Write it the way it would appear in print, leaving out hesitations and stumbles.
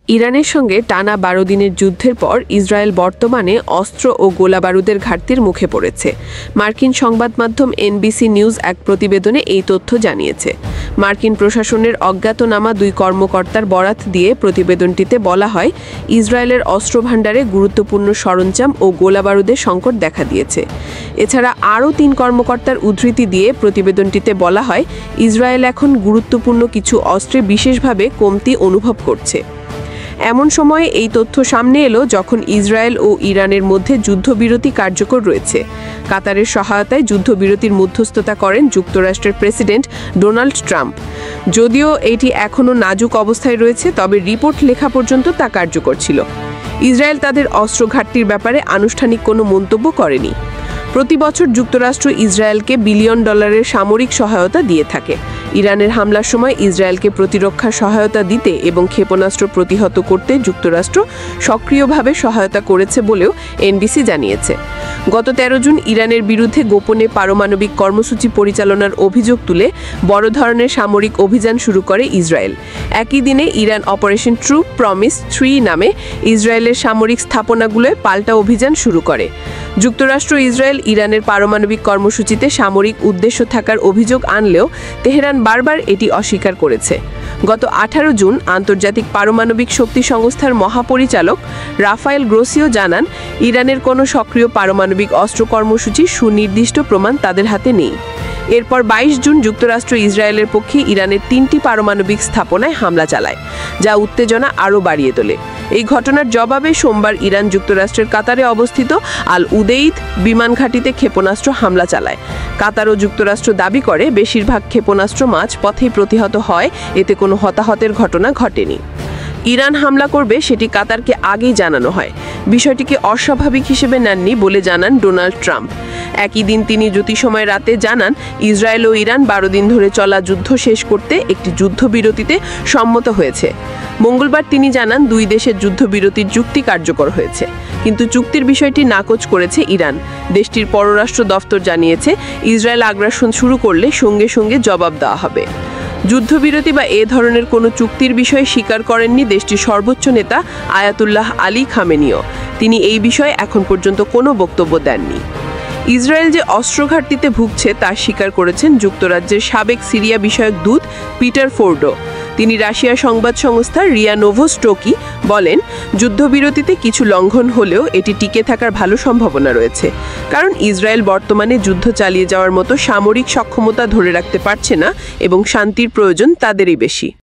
ইরানের সঙ্গে টানা ১২ দিনের যুদ্ধের পর ইসরায়েল বর্তমানে অস্ত্র ও গোলাবারুদের ঘাটতির মুখে পড়েছে। মার্কিন সংবাদ মাধ্যম এনবিসি নিউজ এক প্রতিবেদনে এই তথ্য জানিয়েছে। মার্কিন প্রশাসনের অজ্ঞাতনামা ২ কর্মকর্তার বরাত দিয়ে প্রতিবেদনটিতে বলা হয়, ইসরায়েলের অস্ত্রভাণ্ডারে গুরুত্বপূর্ণ সরঞ্জাম ও গোলাবারুদের সংকট দেখা দিয়েছে। এছাড়া আরও ৩ কর্মকর্তার উদ্ধৃতি দিয়ে প্রতিবেদনটিতে বলা হয়, ইসরায়েল এখন গুরুত্বপূর্ণ কিছু অস্ত্রে বিশেষভাবে কমতি অনুভব করছে। এমন সময়ে এই তথ্য সামনে এলো যখন ইসরায়েল ও ইরানের মধ্যে যুদ্ধবিরতি কার্যকর রয়েছে। কাতারের সহায়তায় যুদ্ধবিরতির মধ্যস্থতা করেন যুক্তরাষ্ট্রের প্রেসিডেন্ট ডোনাল্ড ট্রাম্প। যদিও এটি এখনও নাজুক অবস্থায় রয়েছে, তবে রিপোর্ট লেখা পর্যন্ত তা কার্যকর ছিল। ইসরায়েল তাদের অস্ত্র ঘাটতির ব্যাপারে আনুষ্ঠানিক কোনো মন্তব্য করেনি। প্রতি বছর যুক্তরাষ্ট্র ইসরায়েলকে বিলিয়ন ডলারের সামরিক সহায়তা দিয়ে থাকে। ইরানের হামলার সময় ইসরায়েলকে প্রতিরক্ষা সহায়তা দিতে এবং ক্ষেপণাস্ত্র প্রতিহত করতে যুক্তরাষ্ট্র সক্রিয়ভাবে সহায়তা করেছে বলেও এনবিসি জানিয়েছে। গত ১৩ জুন ইরানের বিরুদ্ধে গোপনে পারমাণবিক কর্মসূচি পরিচালনার অভিযোগ তুলে বড় ধরনের সামরিক অভিযান শুরু করে ইসরায়েল। একই দিনে ইরান অপারেশন ট্রু প্রমিস 3 নামে ইসরায়েলের সামরিক স্থাপনাগুলোয় পাল্টা অভিযান শুরু করে। যুক্তরাষ্ট্র ইসরায়েল ইরানের পারমাণবিক কর্মসূচিতে সামরিক উদ্দেশ্য থাকার অভিযোগ আনলেও তেহরান বারবার এটি অস্বীকার করেছে। গত ১৮ জুন আন্তর্জাতিক পারমাণবিক শক্তি সংস্থার মহাপরিচালক রাফায়েল গ্রোসিও জানান, ইরানের কোনো সক্রিয় পারমাণবিক অস্ত্র কর্মসূচির সুনির্দিষ্ট প্রমাণ তাদের হাতে নেই। এরপর ২২ জুন যুক্তরাষ্ট্র ইসরায়েলের পক্ষে ইরানের ৩টি পারমাণবিক স্থাপনায় হামলা চালায়, যা উত্তেজনা আরও বাড়িয়ে তোলে। এই ঘটনার জবাবে সোমবার ইরান যুক্তরাষ্ট্রের কাতারে অবস্থিত আল উদেইদ বিমান ঘাঁটিতে ক্ষেপণাস্ত্র হামলা চালায়। কাতার ও যুক্তরাষ্ট্র দাবি করে, বেশিরভাগ ক্ষেপণাস্ত্র মাঝ পথেই প্রতিহত হয়, এতে কোনো হতাহতের ঘটনা ঘটেনি। ইরান হামলা করবে সেটি কাতারকে আগেই জানানো হয়। বিষয়টিকে অস্বাভাবিক হিসেবে নেননি বলে জানান ডোনাল্ড ট্রাম্প। একই দিন তিনি যুক্তিসময় রাতে জানান, ইসরায়েল ও ইরান ১২ দিন ধরে চলা যুদ্ধ শেষ করতে একটি যুদ্ধবিরতিতে সম্মত হয়েছে। মঙ্গলবার তিনি জানান, ২ দেশের যুদ্ধবিরতির চুক্তি কার্যকর হয়েছে, কিন্তু চুক্তির বিষয়টি নাকচ করেছে ইরান। দেশটির পররাষ্ট্র দফতর জানিয়েছে, ইসরায়েল আগ্রাসন শুরু করলে সঙ্গে সঙ্গে জবাব দেওয়া হবে। যুদ্ধবিরতি বা এ ধরনের কোনো চুক্তির বিষয়ে স্বীকার করেননি দেশটির সর্বোচ্চ নেতা আয়াতুল্লাহ আলী খামেনিও। তিনি এই বিষয়ে এখন পর্যন্ত কোনো বক্তব্য দেননি। ইসরায়েল যে অস্ত্র ঘাটতিতে ভুগছে তা স্বীকার করেছেন যুক্তরাজ্যের সাবেক সিরিয়া বিষয়ক দূত পিটার ফোর্ডো। তিনি রাশিয়া সংবাদ সংস্থা রিয়া নোভোস্টোকি বলেন, যুদ্ধবিরতিতে কিছু লঙ্ঘন হলেও এটি টিকে থাকার ভালো সম্ভাবনা রয়েছে, কারণ ইসরায়েল বর্তমানে যুদ্ধ চালিয়ে যাওয়ার মতো সামরিক সক্ষমতা ধরে রাখতে পারছে না এবং শান্তির প্রয়োজন তাদেরই বেশি।